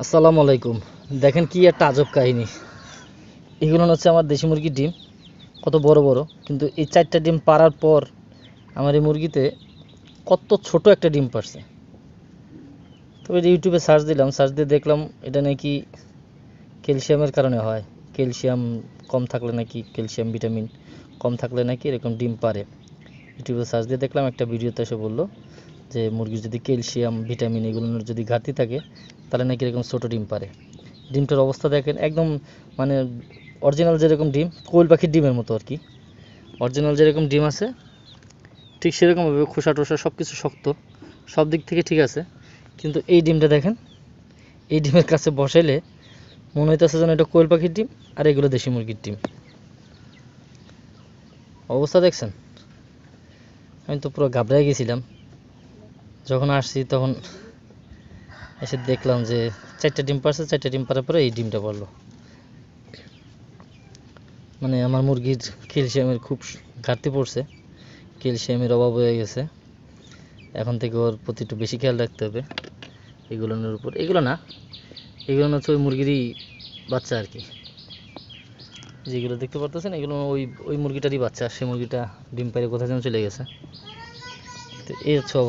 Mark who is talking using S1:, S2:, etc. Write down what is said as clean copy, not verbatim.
S1: আসসালামু আলাইকুম। দেখেন কি একটা আজব কাহিনী। এগুলো হচ্ছে আমার দেশি মুরগির ডিম, কত বড় বড়, কিন্তু এই 4টা ডিম পাড়ার পর আমার এই মুরগিতে কত ছোট একটা ডিম পারছে। তবে ইউটিউবে সার্চ দিলাম, সার্চ দিয়ে দেখলাম এটা নাকি ক্যালসিয়ামের কারণে হয়। ক্যালসিয়াম কম থাকলে নাকি, ক্যালসিয়াম ভিটামিন কম থাকলে নাকি এরকম ডিম পারে। ইউটিউবে সার্চ দিয়ে দেখলাম, একটা ভিডিওতে এসে বললো যে মুরগির যদি ক্যালসিয়াম ভিটামিন এগুলোর যদি ঘাটতি থাকে তাহলে নাকি এরকম ছোট ডিম পারে। ডিমটার অবস্থা দেখেন, একদম মানে অরিজিনাল যেরকম ডিম, কোয়েল পাখির ডিমের মতো আর কি। অরিজিনাল যেরকম ডিম আছে ঠিক সেরকমভাবে খোসা টোসা সব কিছু শক্ত, সব দিক থেকে ঠিক আছে। কিন্তু এই ডিমটা দেখেন, এই ডিমের কাছে বসাইলে মনে হইতেছে যেন এটা কোয়েল পাখির ডিম আর এগুলো দেশি মুরগির ডিম। অবস্থা দেখছেন? আমি তো পুরো ঘাবড়াই গেছিলাম যখন আসছি। তখন এসে দেখলাম যে 4টা ডিম পারছে, 4টা ডিম পারার পরে এই ডিমটা পড়লো। মানে আমার মুরগির ক্যালসিয়ামের খুব ঘাটতি পড়ছে, ক্যালসিয়ামের অভাব হয়ে গেছে। এখন থেকে ওর প্রতি একটু বেশি খেয়াল রাখতে হবে এগুলোর উপর। এগুলো না, এগুলো হচ্ছে ওই মুরগিরই বাচ্চা আর কি, যেগুলো দেখতে পারতেছেন এগুলো ওই ওই মুরগিটারই বাচ্চা। সেই মুরগিটা ডিম পাড়ে কোথায় যেন চলে গেছে। তো এই হচ্ছে